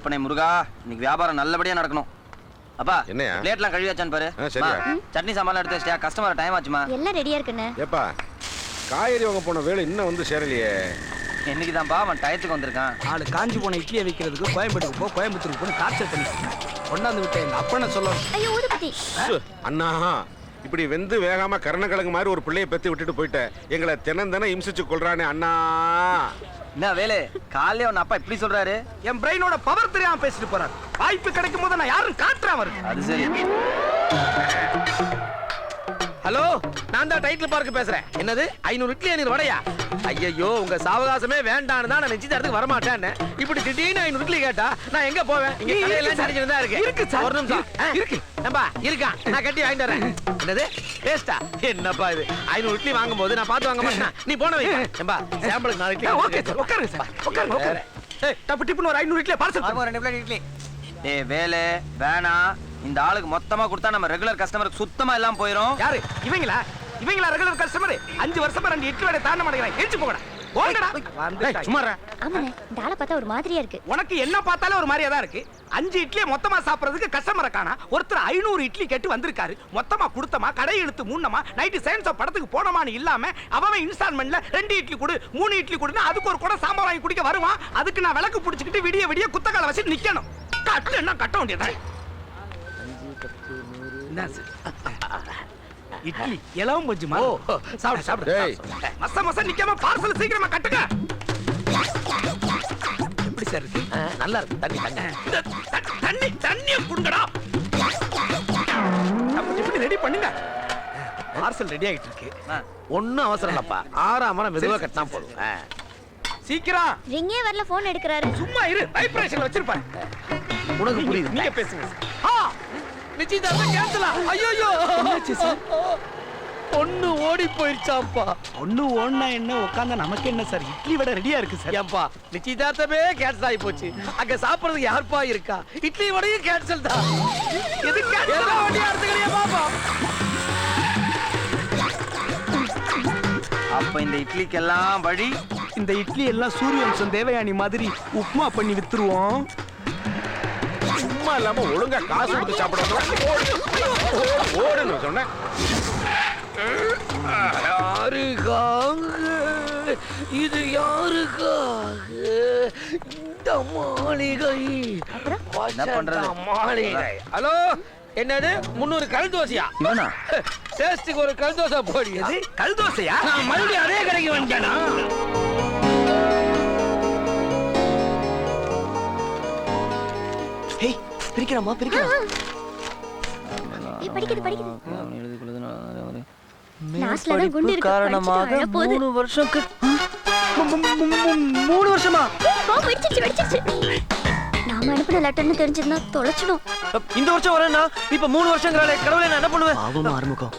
அப்பனே முருகா, இன்னைக்கு வியாபாரம் நல்லபடியா நடக்கணும். அப்பா, என்னையா பிளேட்லாம் கழுவி வச்சான் பாரு. சட்னி சாமான் எடுத்து வச்சியா? Customer time ஆச்சுமா. எல்லாம் ரெடியா இருக்குண்ணே. ஏப்பா, காய்கறி வாங்க போன வேலை இன்னும் வந்து சேரலையே. என்னைக்குதான்ப்பா அவன் டயத்துக்கு வந்திருக்கான். ஆளு காஞ்சி போன இட்லியை வைக்கிறதுக்கு கோயம்பேட்டுக்கு போ, கோயம்புத்தூருக்கு போய் டார்ச்சர் பண்ணி கொண்டாந்து விட்டேன். எங்க அப்பனை சொல்ல. ஐயோ ஊதுபத்தி. அண்ணா, இப்படி வெந்து வேகாம கரணக்கிழங்கு மாதிரி ஒரு பிள்ளையை பெத்து விட்டுட்டு போயிட்ட. எங்களை தினம் இம்சிச்சு கொள்றானே அண்ணா. என்ன வேலை காலையில உன் அப்பா இப்படி சொல்றாரு? என் பிரெயினோட பவர் தெரியாம பேசிட்டு போறாரு. வாய்ப்பு கிடைக்கும் போது நான் யாரும் காட்டுறேன் அவருக்கு. அது சரி. ஹலோ, நான் தான் டைட்டில் பார்க்க பேசுறேன். என்னது 500 இட்லி 500 வடையா? ஐயோ, உங்க சாவகாசமே வேண்டான்னு தான் நான் நிச்சயதார்த்துக்கு வர மாட்டேன்னு. இப்படி திடீர்னு 500 இட்லி கேட்டா நான் எங்க போவேன்? இங்க கடையெல்லாம் சரிஞ்சிருந்தா இருக்கு. இருக்கு சார், ஒரு நிமிஷம் இருக்கு. நம்பா இருக்கான், நான் கட்டி வாங்கிட்டு வரேன். என்னது வேஸ்டா? என்னப்பா இது? 500 இட்லி வாங்கும் போது நான் பார்த்து வாங்க மாட்டேன். நீ போன வை. நம்பா சாம்பிளுக்கு 4 இட்லி. ஓகே சார், உட்காருங்க சார், உட்காருங்க. ஏய், டப்பு டிப்புன்னு ஒரு 500 இட்லி பார்சல். 2 பிளேட் இட்லி. ஏய் வேலை வேணா, இந்த ஆளுக்கு மொத்தமா கொடுத்தா நம்ம ரெகுலர் கஸ்டமருக்கு சுத்தமா எல்லாம் போயிடும். யாரு இவங்களா? இவங்களா ரெகுலர் கஸ்டமர்? 5 வருஷமா 2 இட்லி வடை தாண்ட மாட்டேங்கிறாங்க. ஏச்சு போங்கடா, ஓங்கடா. சும்மா ஆமாண்ணே, இந்த ஆளை பார்த்தா ஒரு மாதிரியா இருக்கு. உனக்கு என்ன பார்த்தாலே ஒரு மாதிரியா தான் இருக்கு. 5 இட்லியை மொத்தமா சாப்பிடுறதுக்கு கஸ்டமரை காணா. ஒருத்தர் 500 இட்லி கேட்டு வந்திருக்காரு. மொத்தமா கொடுத்தமா, கடை இழுத்து மூணமா, நைட்டு சயின்ஸ் படத்துக்கு போனமான்னு இல்லாம அவன் இன்ஸ்டால்மெண்ட்ல 2 இட்லி கொடு 3 இட்லி கொடுன்னா அதுக்கு ஒரு கூட சாம்பார் வாங்கி குடிக்க வருவான். அதுக்கு நான் விளக்கு பிடிச்சிக்கிட்டு விடிய விடிய குத்தக்கால வச்சு நிக்கணும். கட்டு என்ன கட்ட வேண்டியதான். இட்லி எல்லாம் கொஞ்சமா சாப்பிடு சாப்பிடு. மச மச நிக்காம பார்சல் சீக்கிரமா கட்டுங்க. எப்படி சார் இருக்கு? நல்லா இருக்கு. தண்ணி தண்ணி தண்ணிய குடுங்கடா. அப்படி ரெடி பண்ணுங்க. பார்சல் ரெடி ஆயிட்டு இருக்கு. ஒண்ணும் அவசரம் இல்லப்பா. ஆறாம மெதுவா கட்டினா போதும். சீக்கிரம். ரிங்கே வரல, போன் எடுக்கறாரு. சும்மா இரு, வைப்ரேஷன்ல வச்சிருப்பாரு. உனக்கு புரியுது, நீங்க பேசுங்க. நிச்சயதார்த்தம் கேன்சலா? ஐயோ, பொண்ணு ஓடி போயிருச்சாப்பா. பொண்ணு ஓடுனா என்ன, உட்கார்ந்தா நமக்கு என்ன சார்? இட்லி வடை ரெடியா இருக்கு சார். ஏப்பா, நிச்சயதார்த்தமே கேன்சல் ஆகி போச்சு. அங்க சாப்பிடுறதுக்கு யாருப்பா இருக்கா? இட்லி வடையும் கேன்சல் தான். எது கேன்சல் வண்டியா எடுத்துக்கறியா பாப்பா? அப்ப இந்த இட்லிக்கெல்லாம் வழி. இந்த இட்லி எல்லாம் சூரியவம்சம் தேவயானி மாதிரி உப்புமா பண்ணி வித்துருவோம். சும்மா இல்லாம ஒழுங்கா காசு கொடுத்து சாப்பிடணும். ஓடுன்னு சொன்னேன். இது யாருக்காக இந்த மாளிகை? என்ன பண்றது? மாளிகை. ஹலோ, என்னது 300 கல் தோசையா? இவனா டேஸ்டுக்கு ஒரு கல் தோசை போடுது. கல் தோசையா? நான் மறுபடியும் அதே கடைக்கு வந்துட்டேனா? ஹேய், பிரிக்கலாமா? பிரிக்கலாம். படிக்குது. லாஸ்ட்ல தான் குண்டு இருக்கு. காரணமாக 3 வருஷம் 3 வருஷமா வெடிச்சிருச்சு. நாம அனுப்பின லெட்டர்னு தெரிஞ்சிருந்தா தொலைச்சிடும். இந்த வருஷம் வரேன்னா இப்ப 3 வருஷங்களால கடவுளே நான் என்ன பண்ணுவேன்? பாவமா ஆரம்பிக்கும்.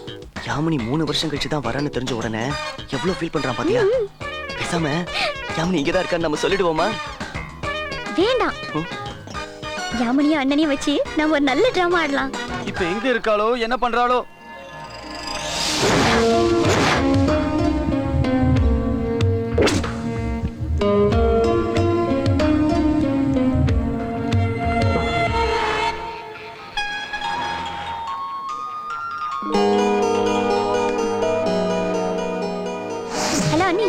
யாமினி 3 வருஷம் கழிச்சு தான் வரேன்னு தெரிஞ்ச உடனே எவ்வளவு ஃபீல் பண்றான் பாத்தியா? பேசாம யாமினி இங்கதான் இருக்கான்னு நம்ம சொல்லிடுவோமா? வேண்டாம். யாமினியும் அண்ணனையும் வச்சு நம்ம ஒரு நல்ல டிராமா ஆடலாம். இப்ப எங்க இருக்காளோ, என்ன பண்றாளோ? ஹலோ அண்ணி,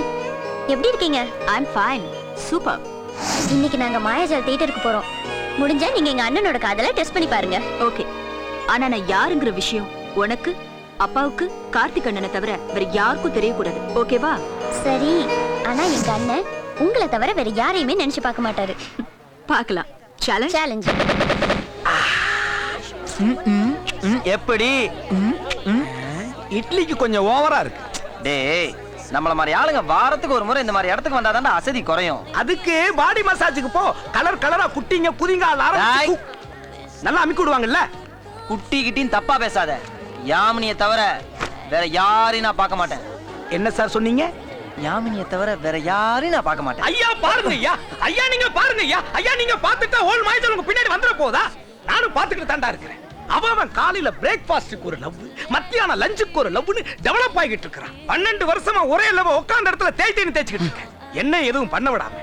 எப்படி இருக்கீங்க? I'm fine. Super. இன்னைக்கு நாங்க மாயாஜால் தியேட்டருக்கு போறோம். முடிஞ்சா நீங்க எங்க அண்ணனோட காதலை டெஸ்ட் பண்ணி பாருங்க. ஓகே. ஆனா நான் யாருங்கிற விஷயம் உனக்கு, அப்பாவுக்கு, கார்த்திக் அண்ணனை தவிர வேற யாருக்கும் தெரியக்கூடாது. ஓகேவா? சரி. ஆனா எங்க அண்ணன் உங்களை தவிர வேற யாரையுமே நினைச்சு பார்க்க மாட்டாரு. பார்க்கலாம். சேலஞ்ச். எப்படி? இட்லிக்கு கொஞ்சம் ஓவரா இருக்கு. டேய், நம்மள மாதிரி ஆளுங்க வாரத்துக்கு ஒரு முறை இந்த மாதிரி இடத்துக்கு வந்தாதான் அசதி குறையும். அதுக்கு பாடி மசாஜுக்கு போ. கலர் கலரா குட்டிங்க குதிங்க நல்லா அமுக்கி விடுவாங்கல்ல. குட்டி கிட்டின்னு தப்பா பேசாத. யாமினியை தவிர வேற யாரையும் நான் பார்க்க மாட்டேன். என்ன சார் சொன்னீங்க? யாமினியை தவிர வேற யாரையும் நான் பார்க்க மாட்டேன். ஐயா பாருங்க ஐயா, ஐயா நீங்க பாருங்க ஐயா, ஐயா நீங்க பாத்துட்டா ஹோல் மாய்ச்சல் உங்க பின்னாடி வந்துற போதா? நானும் பாத்துக்கிட்டு தாண்டா இருக்கிறேன். அவன் காலையில பிரேக்ஃபாஸ்டுக்கு ஒரு லவ், மத்தியான லஞ்சுக்கு ஒரு லவ்னு டெவலப் ஆகிட்டு இருக்கான். 12 வருஷமா ஒரே லவ் உட்கார்ந்த இடத்துல தேய்ச்சிக்கிட்டு இருக்கேன். என்ன எதுவும் பண்ண விடாம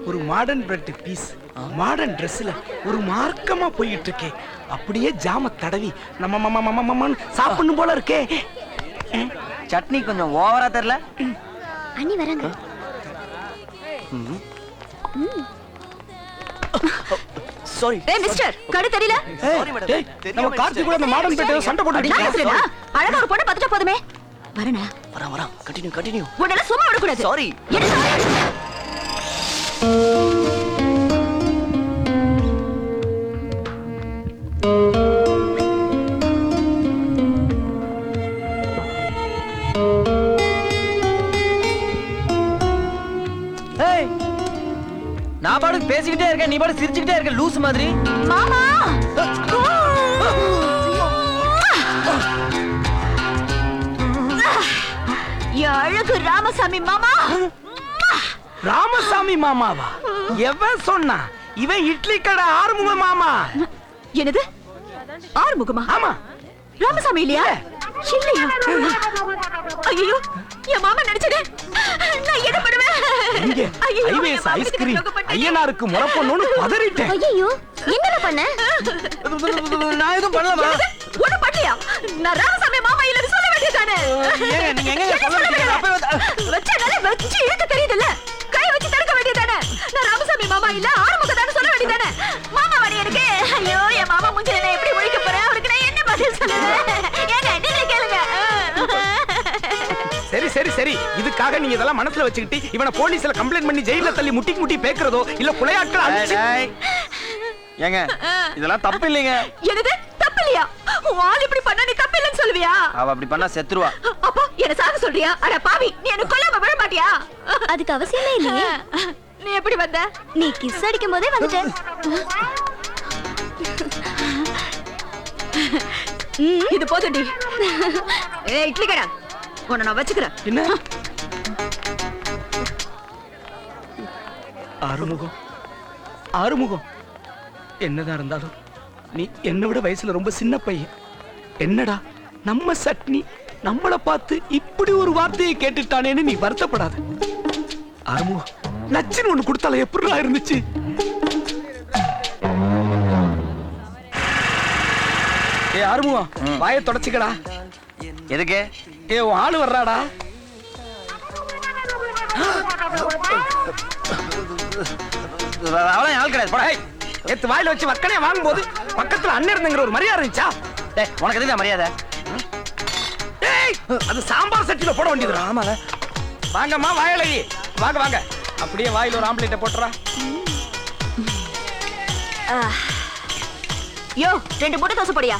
ஒரு மாடர்ன் பிரெட் பீஸ் மாடர்ன் ட்ரெஸ்ல ஒரு மார்க்கமா போயிட்டு இருக்கே. அப்படியே ஜாம தடவி நம்ம சாப்பிடணும் போல இருக்கே. சட்னி கொஞ்சம் ஓவரா தெரியல. அண்ணி வராங்க. சாரி. ஏய் மிஸ்டர், கடு தெரியல? டேய், நம்ம கார்த்தி கூட அந்த மாடர்ன் பிரெட் சண்டை போட்டுட்டு நான் சொல்றேனா? அழகா ஒரு பொண்ணை பார்த்துட்டா போதுமே. வரேனா? வரா கண்டினியூ. உன்னால சும்மா விடக்கூடாது. சாரி. என்ன sorry? ஏய், நான் பாட்டுக்கு பேசிக்கிட்டே இருக்கேன், நீ பாட்டு சிரிச்சுக்கிட்டே இருக்க லூஸ் மாதிரி. மாமா அழகு ராமசாமி மாமா. ராமசாமி மாமாவா? எவன் சொன்னா? இவன் இட்லி கடை ஆறுமுக மாமா. என்னது ஆறுமுகமா? ஆமா. ராமசாமி இல்லையா? இல்லையா? ஐயோ, என் மாமா நினைச்சது. நான் என்ன பண்ணுவேன்? இங்க ஐயையோ, ஐவேஸ் என் மாமனுக்கு ஐஸ்கிரீம் துரோகம் பண்ணிட்டேன். ஐயனாருக்கு முறப்பொண்ணுன்னு பதறிட்டேன். ஐயோ, என்னடா பண்ண? நான் எதுவும் பண்ணலமா? ஒண்ணு பண்ணலையா? நான் ராமசாமி மாமா இல்லைன்னு சொல்ல வேண்டியதானே? ஏங்க, நீங்க எங்க என்ன சொல்ல வேண்டியது? அப்பவே வந்து- வச்சனால வச்சு இழுக்க தெரியுதுல்ல? கை வச்சு தடுக்க வேண்டியதானே? நான் ராமசாமி மாமா இல்ல ஆறுமுகதான்னு சொல்ல வேண்டியதானே? மாமா வடி எனக்கு. ஐயோ, என் மாமா மூஞ்சில நான் எப்படி முழிக்க போறேன்? அவருக்கு நான் என்ன பதில் சொல்லுவேன்? ஏங்க நீங்களே கேளுங்க. சரி சரி சரி, இதுக்காக நீங்க இதெல்லாம் மனசுல வச்சுக்கிட்டு இவனை போலீஸ்ல கம்ப்ளைண்ட் பண்ணி ஜெயில தள்ளி முட்டி பேக்குறதோ இல்ல கொலையாட்கள் அடிச்சு. டேய், ஏங்க இதெல்லாம் தப்பு இல்லைங்க. என்னது தப்பு இல்லையா? உன் ஆள் இப்படி பண்ணா நீ தப்பு இல்லைன்னு சொல்லுவியா? அவ அப்படி பண்ணா செத்துருவா. அப்போ என்ன சாக சொல்றியா? அட பாவி, நீ என்ன கொல்லாம விட மாட்டியா? அதுக்கு அவசியமே இல்லையே. நீ எப்படி வந்த? நீ கிஸ் அடிக்கும் போதே வந்துட்டேன். இது போதும்டி. ஏய் இட்லி கடா, உன்னை நான் வச்சுக்கிறேன். என்ன ஆறுமுகம் என்னதான் இருந்தாலும் நீ என்னை விட வயசுல ரொம்ப சின்ன பையன். என்னடா நம்ம சட்னி நம்மள பார்த்து இப்படி ஒரு வார்த்தையை கேட்டுட்டானேன்னு நீ வருத்தப்படாத. ஆறுமுகம் நச்சுன்னு ஒண்ணு கொடுத்தால எப்படிடா இருந்துச்சு? ஏ ஆறுமுகம், வாயை தொடச்சுக்கடா. எதுக்கு? ஏ உன் ஆளு வர்றாடா. அவளை ஆள் கிடையாது. போடா. நேத்து வாயில வச்சு வக்கனே வாங்கும் போது பக்கத்துல அண்ணன் இருந்துங்கிற ஒரு மரியாதை இருந்துச்சா? டேய், உனக்கு எதுக்கு மரியாதை? டேய், அது சாம்பார் சட்டில போட வேண்டியது. ஆமாங்க. வாங்கம்மா வாயலகி, வாங்க வாங்க. அப்படியே வாயில ஒரு ஆம்லெட்டை போட்டுறா. யோ 2 முட்டை தோசை போடியா.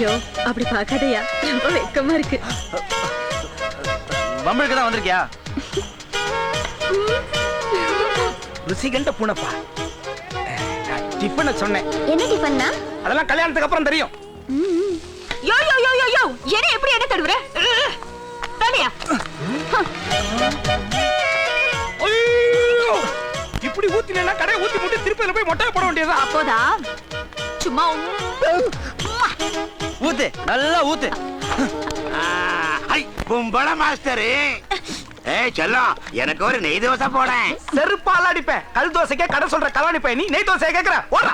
யோ அப்படி பார்க்காதயா, ரொம்ப வெக்கமா இருக்கு. பம்பளுக்கு தான் வந்திருக்கியா? ருசிகண்ட பூனப்பா. டிஃபனை சொன்னேன். என்ன டிஃபன்னா? அதெல்லாம் கல்யாணத்துக்கு அப்புறம் தெரியும். யோ யோ யோ யோ யோ, என்ன எப்படி என்ன தடுவற? தனியா. ஐயோ, இப்படி ஊத்தினா கடையை ஊத்தி முட்டி திருப்பில போய் மொட்டையை போட வேண்டியதா? அப்போதான் சும்மா ஊத்து, நல்லா ஊத்து. ஐ பொம்பள மாஸ்டரு. ஏய் செல்லம், எனக்கு ஒரு நெய் தோசை போடேன். செருப்பால அடிப்பேன். கல் தோசைக்கே கடை சொல்ற கலவாணி பையன் நீ நெய் தோசையை கேக்குற? ஓடுறா.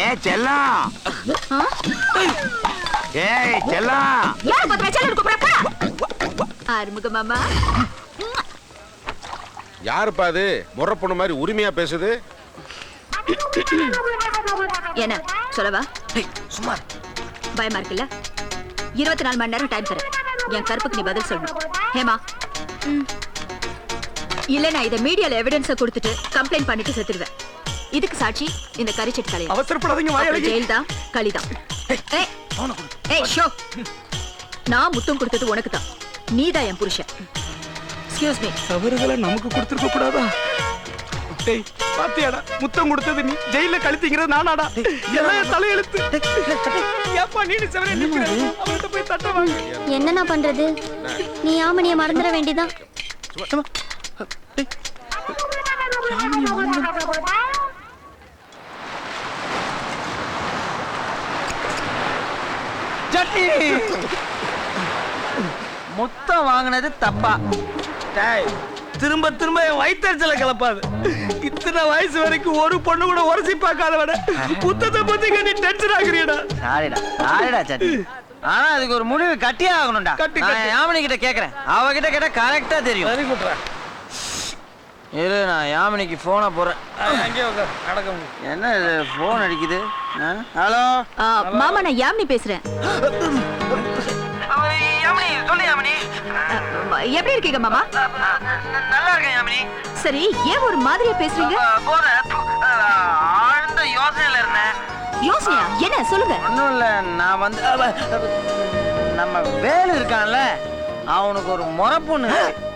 ஏய் செல்லம், ஏய் செல்லம். யார் பத்திர செல்லம் கூப்பிடுறப்ப? ஆறுமுக மாமா. யாருப்பா அது முறை பொண்ணு மாதிரி உரிமையா பேசுது? என்ன சொல்லவா? சும்மா பயமா இருக்குல்ல? 24 மணி நேரம் டைம் தரேன். என் கருப்புக்கு நீ பதில் சொல்லணும். ஹேமா, இல்ல நான் இத மீடியால எவிடன்ஸ கொடுத்துட்டு கம்ப்ளைண்ட் பண்ணிட்டு செத்துடுவேன். இதுக்கு சாட்சி இந்த கரிச்சட்டி தலையா. அவசரப்படாதீங்க வாயலகி. ஜெயில் தான், களிதான். ஏய் ஷோ, நான் முத்தம் கொடுத்தது உனக்கு தான். நீதான் என் புருஷன். Excuse me. தவறுதலை நமக்கு கொடுத்துருக்க கூடாதா? டேய் பாத்தியாடா, முத்தம் கொடுத்தது நீ, ஜெயில கழுத்திங்கிறது நானாடா. எல்லாம் என் தலையெழுத்து. ஏப்பா நீ செவரே நிக்கிற? அவன்கிட்ட போய் தட்ட வாங்க. என்னண்ணா பண்றது? நீ யாமனிய மறந்துட வேண்டியதான். முத்தம் வாங்கினது தப்பா? டேய், திரும்ப திரும்ப என் வயிற்றுச்சல கிளப்பாது. இத்தனை வயசு வரைக்கும் ஒரு பொண்ணு கூட உரசி பார்க்காதவட புத்தத்தை பத்தி நீ டென்ஷன் ஆகுறியடா. சாரிடா சட்டி. ஆனா அதுக்கு ஒரு முடிவு கட்டியே ஆகணும்டா. நான் யாமினி கிட்ட கேக்குறேன், அவகிட்ட கேட்டா கரெக்டா தெரியும். சரி குட்றா. இரு, நான் யாமினிக்கு போனை போறேன். அங்கே உட்கார், நடக்க. என்ன இது போன் அடிக்குது? ஹலோ மாமா, நான் யாமினி பேசுறேன். யாமினி, சொல்லு யாமினி. எப்படி இருக்கீங்க மாமா? நல்லா இருக்கேன் யாமினி. சரி, ஏன் ஒரு மாதிரியா பேசுறீங்க? ஆழ்ந்த யோசனையில இருந்தேன். யோசனையா? என்ன சொல்லுங்க. ஒன்றும் இல்லை, நான் வந்து நம்ம வேலு இருக்கான்ல, அவனுக்கு ஒரு முறை பொண்ணு இருக்கு.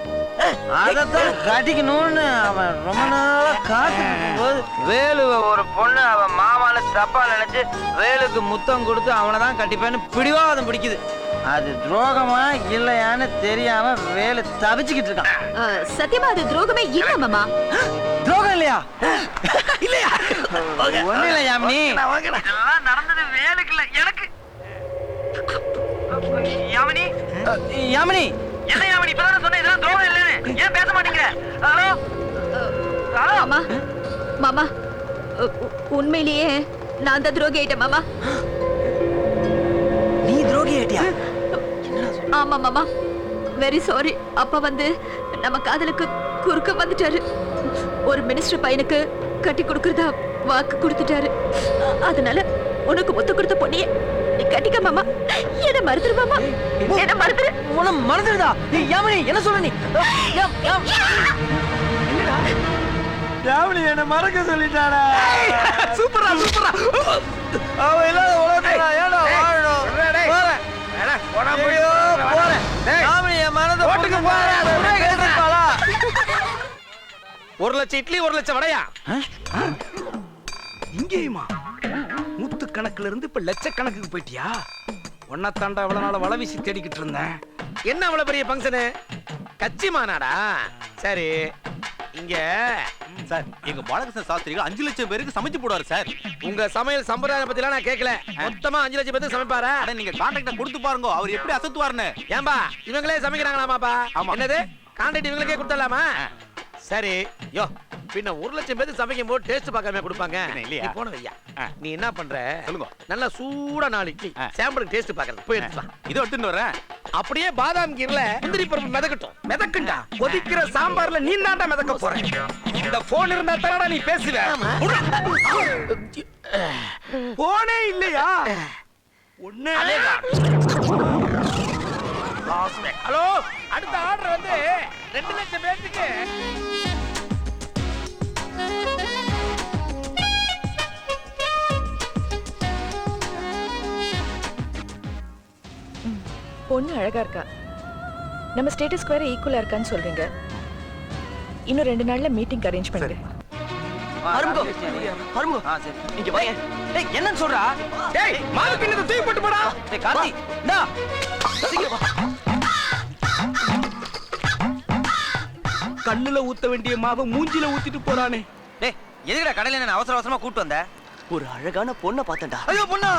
அதைத்தான் கட்டிக்கணும்னு அவன் ரொம்ப நாளா காத்துட்டு போது வேலுவை ஒரு பொண்ணு அவன் மாமால தப்பா நினைச்சு வேலுக்கு முத்தம் கொடுத்து அவனை தான் கட்டிப்பேன்னு பிடிவாதம் பிடிக்குது. அது துரோகமா இல்லையான்னு தெரியாம வேலு தவிச்சுக்கிட்டு இருக்கான். சத்தியமா அது துரோகமே இல்ல மாமா. துரோகம் இல்லையா? இல்லையா? ஒண்ணு இல்ல யாமினி, இதெல்லாம் நடந்தது வேலுக்கு இல்ல, எனக்கு. யாமினி, யாமினி, என்ன யாமினி இப்பதான் சொன்ன இதெல்லாம் துரோகம் இல்லைன்னு ஏன் பேச மாட்டேங்கிற? ஹலோ ஹலோ மாமா, மாமா, உண்மையிலேயே நான் தான் துரோகி ஆயிட்டேன் மாமா. நீ துரோகி ஆயிட்டியா? ஆமா மாமா, வெரி சாரி. அப்பா வந்து நம்ம காதலுக்கு குறுக்க வந்துட்டாரு. ஒரு மினிஸ்டர் பையனுக்கு கட்டி கொடுக்கறதா வாக்கு கொடுத்துட்டாரு. அதனால உனக்கு முத்து கொடுத்த பொண்ணியே நீ கட்டிக்க மாமா. என்ன மறந்துரு மாமா, என்ன மறந்துரு. உன மறந்துடுதா? யாமினி என்ன சொல்ற நீ? யாமினி என்ன மறக்க சொல்லிட்டாடா. சூப்பரா சூப்பரா. அவ இல்லாத உலகத்துல நான் ஏன்டா வாழணும்? போறேன். ஐயோ, போறேன். யாமினி என் மனதை ஓட்டுக்கு போறேன். கேட்டுப்பாளா? 1 லட்சம் இட்லி 1 லட்சம் வடையா? இங்கேயுமா? நூத்து கணக்குல இருந்து இப்ப லட்சக்கணக்குக்கு போயிட்டியா? ஒன்னத்தாண்டா அவ்வளவு நாள வள வீசி தேடிக்கிட்டு இருந்தேன். என்ன அவ்வளவு பெரிய ஃபங்க்ஷனு? கட்சி மாநாடா? சரி, இங்க சார், எங்க பாலகிருஷ்ண சாஸ்திரிகள் 5 லட்சம் பேருக்கு சமைச்சு போடுவாரு சார். உங்க சமையல் சம்பிரதாயம் பத்தி நான் கேட்கல. மொத்தமா 5 லட்சம் பேருக்கு சமைப்பாரா? அட, நீங்க கான்ட்ராக்ட கொடுத்து பாருங்க, அவர் எப்படி அசத்துவாருன்னு. ஏன்பா இவங்களே சமைக்கிறாங்களாமாப்பா? என்னது கான்ட்ராக்ட் இவங்களுக்கே கொடுத்தலாமா? சரி, யோ பின்ன 1 லட்சம் பேருக்கு சமைக்கும் போது டேஸ்ட் பார்க்காம கொடுப்பாங்க இல்லையா? நீ போன வையா. நீ என்ன பண்ற? சொல்லுங்க. நல்லா சூடா 4 இட்லி சாம்பிளுக்கு டேஸ்ட் பார்க்கறது போய் எடுத்து வா. இதோ எடுத்துட்டு வரேன். அப்படியே பாதாம் கீர்ல முந்திரி பருப்பு மிதக்கட்டும். மிதக்குண்டா கொதிக்கிற சாம்பார்ல நீ தாண்டா மிதக்க போற. இந்த போன் இருந்தா தானடா நீ பேசுவ. போனே இல்லையா? ஒண்ணே. ஹலோ, அடுத்த ஆர்டர் வந்து 2 லட்சம் பேருக்கு. பொண்ணு அழகா இருக்கா, நம்ம ஸ்டேட்டஸ் ஸ்கொயர் ஈக்குவலா இருக்கான்னு சொல்றீங்க. இன்னும் 2 நாள்ல மீட்டிங் அரேஞ்ச் பண்ணுங்க. அரும்பு அரும்பு ஆ, சரி. இங்க வாங்க. டேய், என்னன்னு சொல்றா? டேய், மாவு கிண்ணத்தை தூக்கி போட்டு போடா. டேய் கார்த்தி, இந்தா. சீக்கிரம் வா. கண்ணுல ஊத்த வேண்டிய மாவை மூஞ்சில ஊத்திட்டு போறானே. டேய், எதுக்குடா கடையில என்ன அவசர அவசரமா கூட்டு வந்த? ஒரு அழகான பொண்ணை பார்த்தேன்டா. ஐயோ பொண்ணா?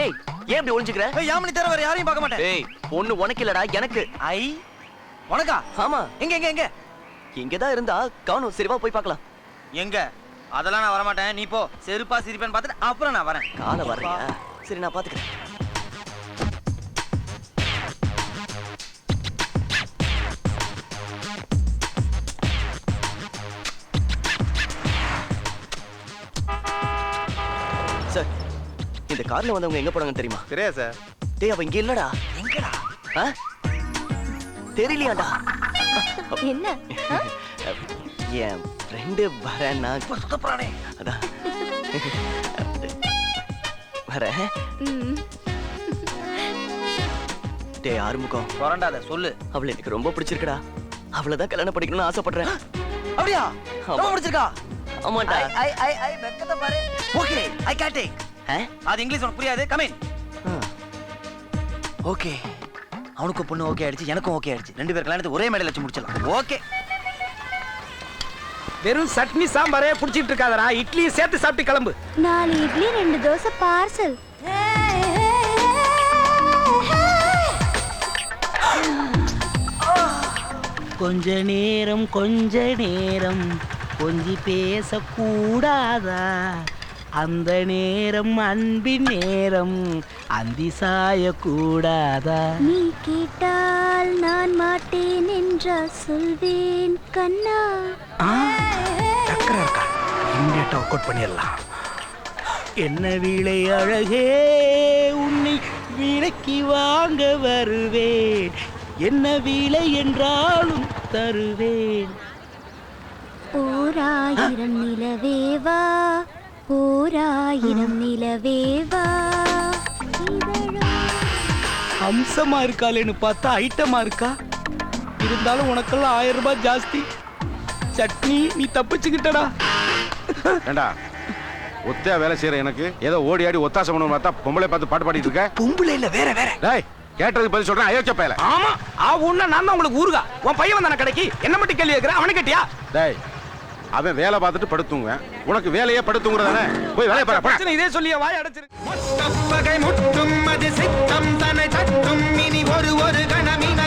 ஏய், ஏன் இப்படி ஒளிஞ்சுக்கிற? ஏய், யாமினி தவிர வேற யாரையும் பார்க்க மாட்டேன். ஏய், பொண்ணு உனக்கு இல்லடா, எனக்கு. ஐ, உனக்கா? ஆமா, எங்க எங்க எங்க? இங்கதான் இருந்தா காணோம். சரி வா, போய் பார்க்கலாம். எங்க? அதெல்லாம் நான் வர மாட்டேன். நீ போ. செருப்பா சிரிப்பேன்னு பார்த்துட்டு அப்புறம் நான் வரேன். காலை வர்றியா? சரி, நான் பாத்துக்கிறேன். சார், இந்த கார்ல வந்தவங்க எங்க போறாங்கன்னு தெரியுமா? தெரியாது சார். டேய், அவ இங்க இல்லடா. எங்கடா? ஆ? தெரியலையாடா? என்ன? என் ஃப்ரெண்டு வரேன்னா சுத்தப்பறானே. அதான் வரேன். டேய் ஆறுமுகம், புரண்டாத சொல்லு. அவளை எனக்கு ரொம்ப பிடிச்சிருக்குடா. அவளைதான் கல்யாணம் பண்ணிக்கணும்னு ஆசைப்படுறேன். அப்படியா? ஆமா. ரொம்ப பிடிச்சிருக்கா? ஆமாண்டா. ஐ வெக்கத்தை பாரு. Okay, I can take. அது இங்கிலீஷ் உனக்கு புரியாது. Come in. ஓகே. அவனுக்கு பொண்ணு ஓகே ஆயிடுச்சு, எனக்கும் ஓகே ஆயிடுச்சு. 2 பேர் கல்யாணத்தை ஒரே மேடையில வச்சு முடிச்சிடலாம். ஓகே. வெறும் சட்னி சாம்பாரே புடிச்சிட்டு இருக்காதடா, இட்லியும் சேர்த்து சாப்பிட்டு கிளம்பு. 4 இட்லி 2 தோசை பார்சல். கொஞ்ச நேரம் கொஞ்சி பேசக்கூடாதா? அந்த நேரம் அன்பின் நேரம் அந்தி சாயக்கூடாதா? நீ கேட்டால் நான் மாட்டேன் என்றா சொல்வேன் கண்ணா. சக்கரை இருக்கா? இம்மீடியட்டா ஒர்க் அவுட் பண்ணிடலாம். என்ன வீளை அழகே, உன்னை விலைக்கு வாங்க வருவேன். என்ன வீளை என்றாலும் தருவேன். ஓராயிரம் நிலவேவா, ஓராயிரம் நிலவேவா. அம்சமா இருக்காளேன்னு பார்த்தா ஐட்டமா இருக்கா. இருந்தாலும் உனக்கெல்லாம் 1000 ரூபாய் ஜாஸ்தி. சட்னி நீ தப்பிச்சுக்கிட்டடா. ஏண்டா ஒத்தையா வேலை செய்யற எனக்கு ஏதோ ஓடி ஆடி ஒத்தாசை பண்ண பார்த்தா பொம்பளை பார்த்து பாட்டு பாடிட்டு இருக்க. பொம்பளை இல்ல, வேற வேற. டேய் கேட்டதுக்கு பதில் சொல்றேன் அயோக்கிய பயல. ஆமா உன்ன நான் தான் உங்களுக்கு ஊருகா. உன் பையன் வந்தான கடைக்கு என்ன மட்டும் கேள்வி கேட்கிற? அவனை கேட்டியா? டேய் அவன் வேலை பார்த்துட்டு படுத்துங்குவேன், உனக்கு வேலையே படுத்துங்கிறதானே. போய் வேலையை பாரு. பிரச்சனை இதே சொல்லிய வாய் அடைச்சிரு. முட்டும் அது சித்தம் தன்னை தட்டும் இனி ஒரு கணமின